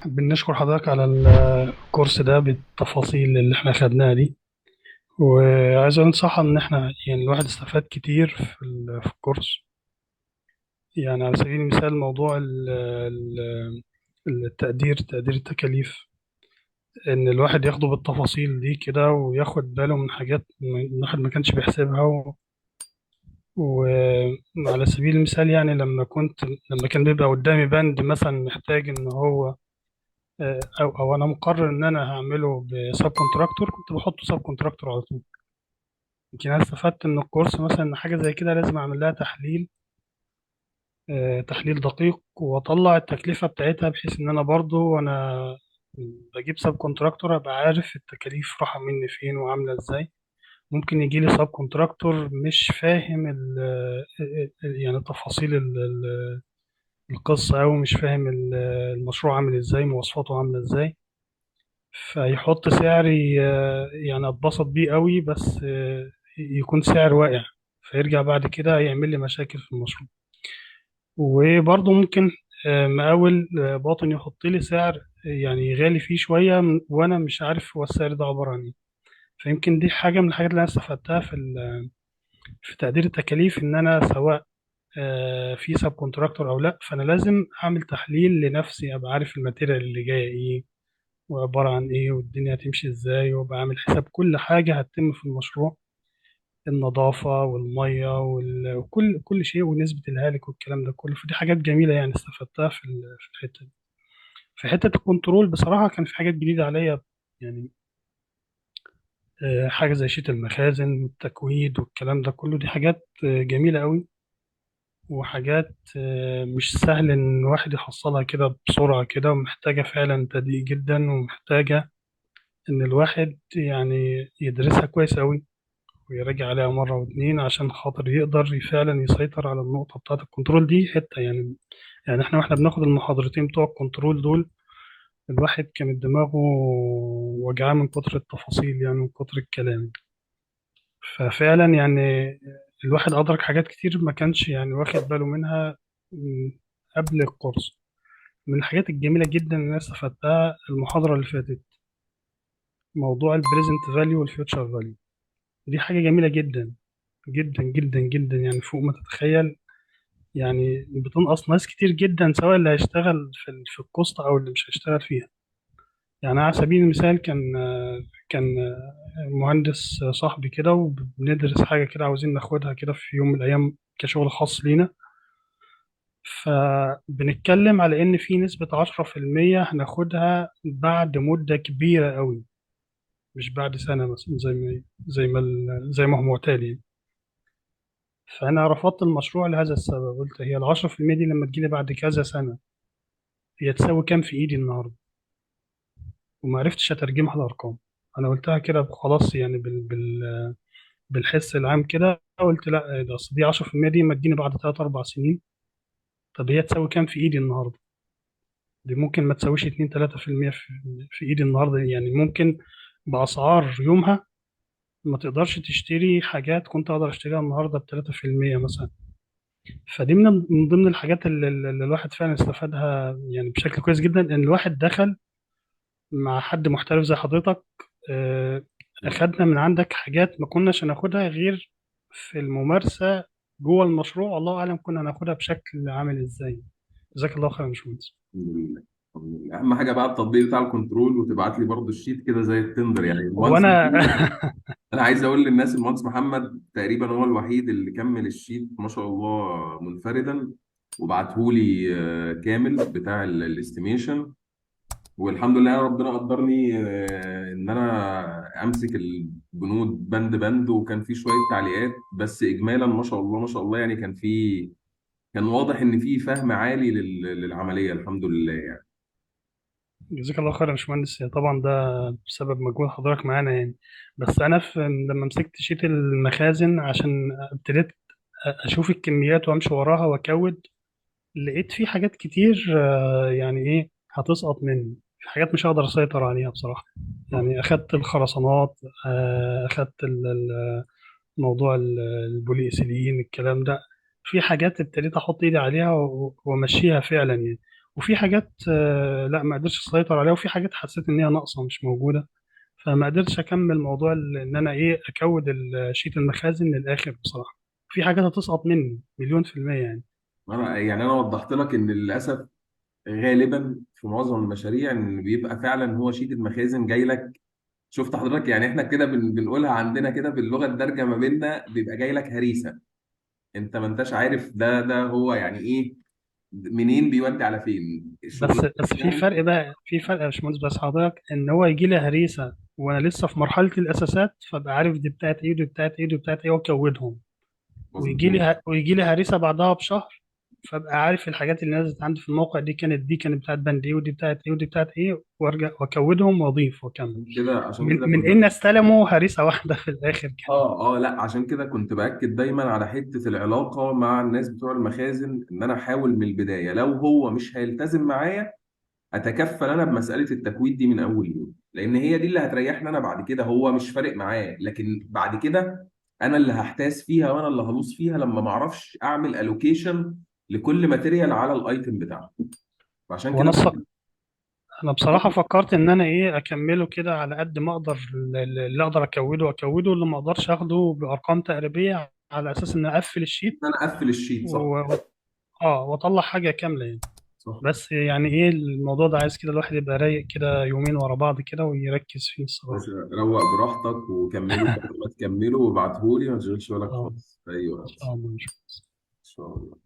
بنشكر حضرتك على الكورس ده بالتفاصيل اللي احنا خدناها دي. وعايز انصح ان احنا يعني الواحد استفاد كتير في الكورس. يعني على سبيل المثال موضوع تقدير التكاليف، ان الواحد ياخده بالتفاصيل دي كده وياخد باله من حاجات الواحد ما كانش بيحسبها وعلى سبيل المثال يعني لما كان بيبقى قدامي بند مثلا محتاج ان هو او انا مقرر ان انا هعمله بسب كونتراكتور، كنت بحطه سب كونتراكتور على طول. يمكن انا استفدت من الكورس مثلا ان حاجه زي كده لازم اعمل لها تحليل دقيق واطلع التكلفه بتاعتها، بحيث ان انا برضو وانا بجيب سب كونتراكتور ابقى عارف التكاليف رايحه مني فين وعامله ازاي. ممكن يجي لي سب كونتراكتور مش فاهم يعني تفاصيل القصه، او مش فاهم المشروع عامل ازاي، مواصفاته عامله ازاي، فيحط سعر يعني اتبسط بيه قوي، بس يكون سعر واقع، فيرجع بعد كده يعمل لي مشاكل في المشروع. وبرضه ممكن مقاول باطن يحط لي سعر يعني غالي فيه شوية، وأنا مش عارف هو السعر ده عبارة عن إيه. فيمكن دي حاجة من الحاجات اللي أنا استفدتها في تقدير التكاليف، إن أنا سواء في سب كونتراكتور أو لأ، فأنا لازم أعمل تحليل لنفسي، أبقى عارف الماتيريال اللي جاية إيه وعبارة عن إيه والدنيا هتمشي إزاي، وأبقى عامل حساب كل حاجة هتتم في المشروع، النظافة والمية وكل شيء ونسبة الهالك والكلام ده كله. فدي حاجات جميلة يعني استفدتها في الحتة دي. في حتة الكنترول بصراحة كان في حاجات جديدة عليا، يعني حاجة زي شيت المخازن والتكويد والكلام ده كله. دي حاجات جميلة قوي، وحاجات مش سهل إن الواحد يحصلها كده بسرعة كده، ومحتاجة فعلا تدقيق جدا، ومحتاجة إن الواحد يعني يدرسها كويس أوي ويراجع عليها مرة واتنين عشان خاطر يقدر فعلا يسيطر على النقطة بتاعة الكنترول دي حتة يعني. يعني احنا واحنا بناخد المحاضرتين بتوع الكنترول دول، الواحد كانت دماغه وجعاه من كتر التفاصيل، يعني من كتر الكلام. ففعلا يعني الواحد أدرك حاجات كتير ما كانش يعني واخد باله منها قبل الكورس. من الحاجات الجميلة جدا اللي أنا استفدتها المحاضرة اللي فاتت، موضوع البريزنت فاليو والفيوتشر فاليو. دي حاجة جميلة جدا جدا جدا جدا، يعني فوق ما تتخيل. يعني بتنقص ناس كتير جدا، سواء اللي هيشتغل في الكوست او اللي مش هيشتغل فيها. يعني على سبيل المثال كان مهندس صاحبي كده، وبندرس حاجة كده عاوزين ناخدها كده في يوم من الأيام كشغل خاص لينا. فبنتكلم على إن في نسبة 10% هناخدها بعد مدة كبيرة قوي، مش بعد سنة مثلا زي ما هو معتاد يعني. فأنا رفضت المشروع لهذا السبب. قلت هي العشرة في المية دي لما تجيلي بعد كذا سنة هي تساوي كام في إيدي النهاردة؟ وما عرفتش أترجمها لأرقام. أنا قلتها كده خلاص، يعني بالحس العام كده. قلت لا، ده أصل دي 10% دي ما تجيني بعد 3 4 سنين. طب هي تساوي كام في إيدي النهاردة؟ دي ممكن ما تساويش 2 3% في إيدي النهاردة. يعني ممكن بأسعار يومها ما تقدرش تشتري حاجات كنت أقدر أشتريها النهاردة ب 3% مثلا. فدي من ضمن الحاجات اللي الواحد فعلا استفادها يعني بشكل كويس جدا، ان الواحد دخل مع حد محترف زي حضرتك. آه، اخدنا من عندك حاجات ما كناش هناخدها غير في الممارسة جوه المشروع. الله اعلم كنا هناخدها بشكل عامل ازاي. جزاك الله خير يا باشمهندس. الحمد لله. الحمد لله. اهم حاجه بقى التطبيق بتاع الكنترول، وتبعت لي برضو الشيت كده زي التندر يعني المهندس وانا محمد. انا عايز اقول للناس المهندس محمد تقريبا هو الوحيد اللي كمل الشيت ما شاء الله منفردا، وبعته لي كامل بتاع الاستيميشن. والحمد لله ربنا قدرني ان انا امسك البنود بند بند، وكان في شويه تعليقات بس اجمالا ما شاء الله ما شاء الله يعني كان واضح ان في فهم عالي للعمليه الحمد لله يعني. جزاك الله خير يا باشمهندس. طبعا ده بسبب مجهود حضرتك معانا يعني. بس انا لما مسكت شيت المخازن عشان ابتديت اشوف الكميات وامشي وراها واكود، لقيت في حاجات كتير يعني ايه هتسقط مني، في حاجات مش هقدر اسيطر عليها بصراحة. يعني اخدت الخرسانات، اخدت موضوع البولي ايثيلين الكلام ده. في حاجات ابتديت احط ايدي عليها وامشيها فعلا يعني. وفي حاجات لا ما قدرتش اسيطر عليها، وفي حاجات حسيت ان هي ناقصه مش موجوده. فما قدرتش اكمل موضوع ان انا ايه اكود شيت المخازن للاخر بصراحه. في حاجات هتسقط مني مليون في المية يعني. انا وضحت لك ان للاسف غالبا في معظم المشاريع ان بيبقى فعلا هو شيت المخازن جاي لك. شفت حضرتك؟ يعني احنا كده بنقولها عندنا كده باللغه الدارجه ما بيننا، بيبقى جاي لك هريسه. انت ما انتش عارف ده هو يعني ايه، منين بيودي على فين الشغل. بس في فرق بقى، في فرق يا باشمهندس، بس حضرتك ان هو يجي لي هريسه وانا لسه في مرحله الاساسات، فابقى عارف دي بتاعت ايه ودي بتاعت ايه ودي بتاعت ايه واكودهم. مظبوط. ويجي لي هريسه بعدها بشهر، فابقى عارف الحاجات اللي نزلت عندي في الموقع دي كانت بتاعت بند ايه ودي بتاعت ايه ودي بتاعت ايه، وارجع واكودهم واضيف واكمل. عشان كده من كنا. ان استلموا هريسه واحده في الاخر كده. لا، عشان كده كنت باكد دايما على حته العلاقه مع الناس بتوع المخازن، ان انا احاول من البدايه لو هو مش هيلتزم معايا اتكفل انا بمساله التكويد دي من اول يوم، لان هي دي اللي هتريحني انا بعد كده. هو مش فارق معاه، لكن بعد كده انا اللي هحتاس فيها وانا اللي هلوص فيها لما ما اعرفش اعمل الوكيشن لكل ماتيريال على الايتم بتاعه. فعشان كده وانا كنت. انا بصراحه فكرت ان انا ايه اكمله كده على قد ما اقدر، اللي اقدر اكوده اللي ما اقدرش اخده بارقام تقريبيه، على اساس ان اقفل الشيت انا اقفل الشيت، صح. و... و- اه واطلع حاجه كامله يعني. صح. بس يعني ايه الموضوع ده عايز كده الواحد يبقى رايق كده يومين ورا بعض كده ويركز فيه الصراحه. بس روق براحتك وكملوا بعد ما تكملوا وابعتهولي، ما تشغلش بالك اه ان خالص في اي وقت. شاء الله. ان شاء الله.